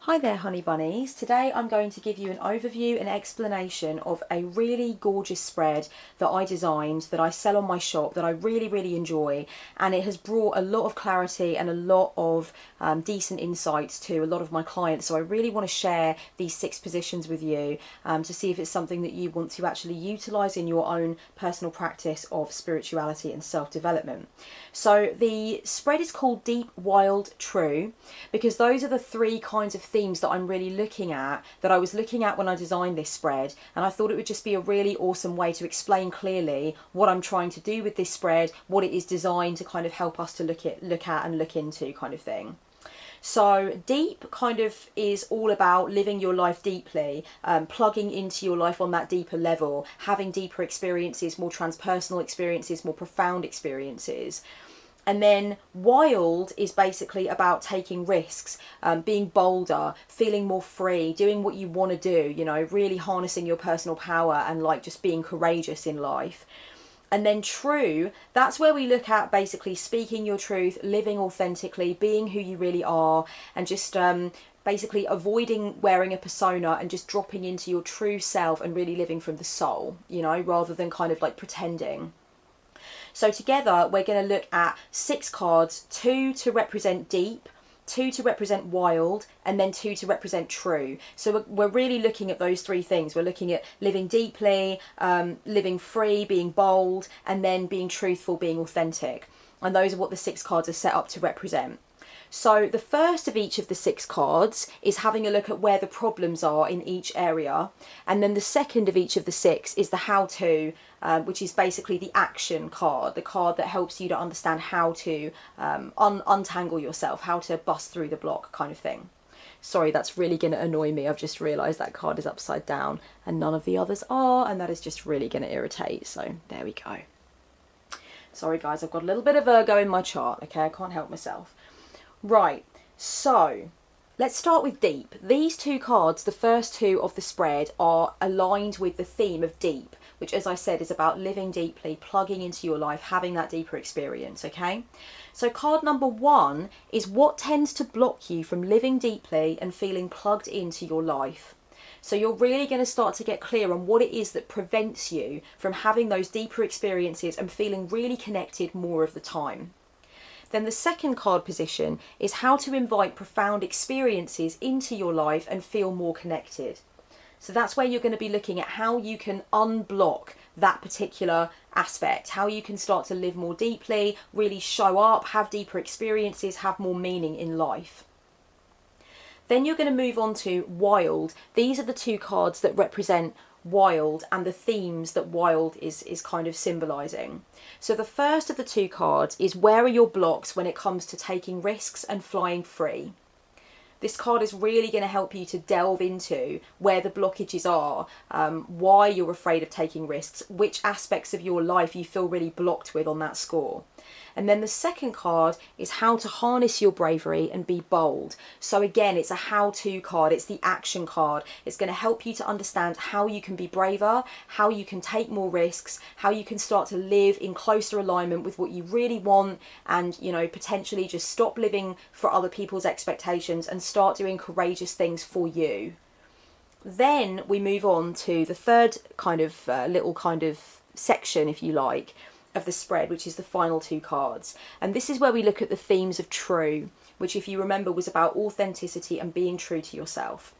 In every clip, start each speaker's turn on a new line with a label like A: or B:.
A: Hi there, honey bunnies. Today I'm going to give you an overview and explanation of a really gorgeous spread that I designed, that I sell on my shop, that I really enjoy, and it has brought a lot of clarity and a lot of decent insights to a lot of my clients. So I really want to share these 6 positions with you to see if it's something that you want to actually utilize in your own personal practice of spirituality and self-development. So the spread is called Deep, Wild, True, because those are the 3 kinds of themes that I'm really looking at, that I was looking at when I designed this spread, and I thought it would just be a really awesome way to explain clearly what I'm trying to do with this spread, what it is designed to kind of help us to look at and look into kind of thing. So deep kind of is all about living your life deeply, plugging into your life on that deeper level, having deeper experiences, more transpersonal experiences, more profound experiences. And then wild is basically about taking risks, being bolder, feeling more free, doing what you want to do, you know, really harnessing your personal power and like just being courageous in life. And then true, that's where we look at basically speaking your truth, living authentically, being who you really are, and just basically avoiding wearing a persona and just dropping into your true self and really living from the soul, you know, rather than kind of like pretending. So together we're going to look at 6 cards, 2 to represent deep, 2 to represent wild, and then 2 to represent true. So we're really looking at those 3 things. We're looking at living deeply, living free, being bold, and then being truthful, being authentic. And those are what the 6 cards are set up to represent. So the first of each of the 6 cards is having a look at where the problems are in each area. And then the second of each of the 6 is the how-to, which is basically the action card, the card that helps you to understand how to untangle yourself, how to bust through the block kind of thing. Sorry, that's really going to annoy me. I've just realised that card is upside down and none of the others are, and that is just really going to irritate. So there we go. Sorry guys, I've got a little bit of Virgo in my chart, okay? I can't help myself. Right, so let's start with deep. These 2 cards, the first 2 of the spread, are aligned with the theme of deep, which, as I said, is about living deeply, plugging into your life, having that deeper experience, okay? So card number 1 is what tends to block you from living deeply and feeling plugged into your life. So you're really going to start to get clear on what it is that prevents you from having those deeper experiences and feeling really connected more of the time. Then the second card position is how to invite profound experiences into your life and feel more connected. So that's where you're going to be looking at how you can unblock that particular aspect, how you can start to live more deeply, really show up, have deeper experiences, have more meaning in life. Then you're going to move on to wild. These are the 2 cards that represent wild and the themes that wild is kind of symbolizing. So the first of the 2 cards is where are your blocks when it comes to taking risks and flying free. This card is really going to help you to delve into where the blockages are, why you're afraid of taking risks, which aspects of your life you feel really blocked with on that score. And then the second card is how to harness your bravery and be bold. So again, it's a how-to card, it's the action card. It's going to help you to understand how you can be braver, how you can take more risks, how you can start to live in closer alignment with what you really want, and, you know, potentially just stop living for other people's expectations and start doing courageous things for you. Then we move on to the third kind of little kind of section, if you like, of the spread, which is the final 2 cards. And this is where we look at the themes of true, which, if you remember, was about authenticity and being true to yourself.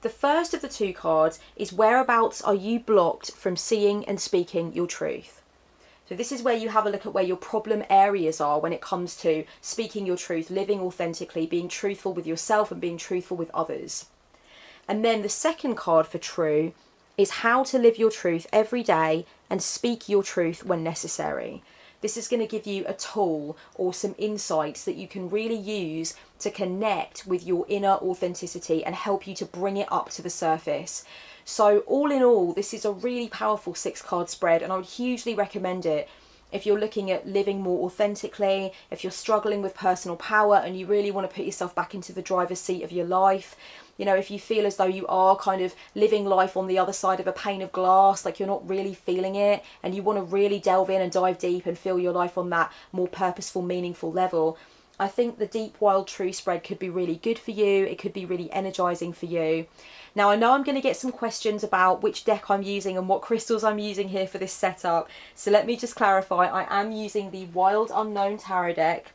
A: The first of the 2 cards is whereabouts are you blocked from seeing and speaking your truth. So this is where you have a look at where your problem areas are when it comes to speaking your truth, living authentically, being truthful with yourself and being truthful with others. And then the second card for true is how to live your truth every day and speak your truth when necessary. This is going to give you a tool or some insights that you can really use to connect with your inner authenticity and help you to bring it up to the surface. So all in all, this is a really powerful 6 card spread, and I would hugely recommend it if you're looking at living more authentically, if you're struggling with personal power and you really want to put yourself back into the driver's seat of your life. You know, if you feel as though you are kind of living life on the other side of a pane of glass, like you're not really feeling it, and you want to really delve in and dive deep and feel your life on that more purposeful, meaningful level, I think the Deep Wild True spread could be really good for you. It could be really energizing for you. Now I know I'm going to get some questions about which deck I'm using and what crystals I'm using here for this setup. So let me just clarify, I am using the Wild Unknown Tarot deck.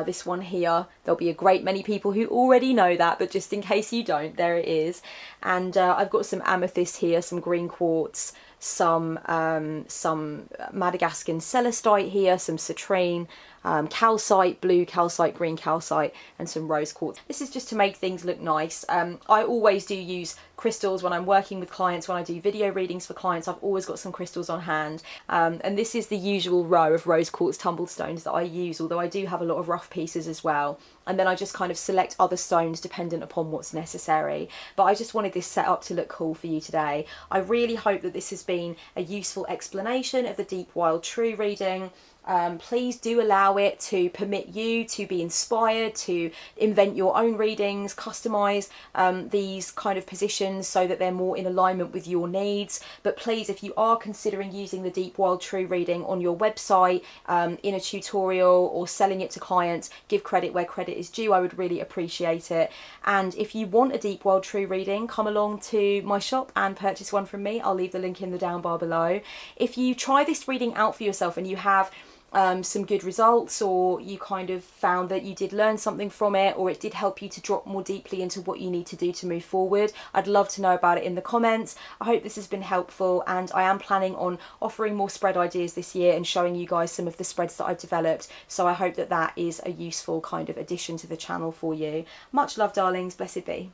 A: This one here, there'll be a great many people who already know that, but just in case you don't, there it is. And I've got some amethyst here, some green quartz, some Madagascan celestite here, some citrine, calcite, blue calcite, green calcite, and some rose quartz. This is just to make things look nice. I always do use crystals when I'm working with clients, when I do video readings for clients. I've always got some crystals on hand, and this is the usual row of rose quartz tumbled stones that I use, although I do have a lot of rough pieces as well. And then I just kind of select other stones dependent upon what's necessary. But I just wanted this set up to look cool for you today. I really hope that this has been a useful explanation of the Deep Wild True reading. Please do allow it to permit you to be inspired, to invent your own readings, customize these kind of positions so that they're more in alignment with your needs. But please, if you are considering using the Deep Wild True reading on your website, in a tutorial, or selling it to clients, give credit where credit is due. I would really appreciate it. And if you want a Deep Wild True reading, come along to my shop and purchase one from me. I'll leave the link in the down bar below. If you try this reading out for yourself and you have some good results, or you kind of found that you did learn something from it, or it did help you to drop more deeply into what you need to do to move forward, I'd love to know about it in the comments. I hope this has been helpful, and I am planning on offering more spread ideas this year and showing you guys some of the spreads that I've developed, so I hope that that is a useful kind of addition to the channel for you. Much love, darlings. Blessed be.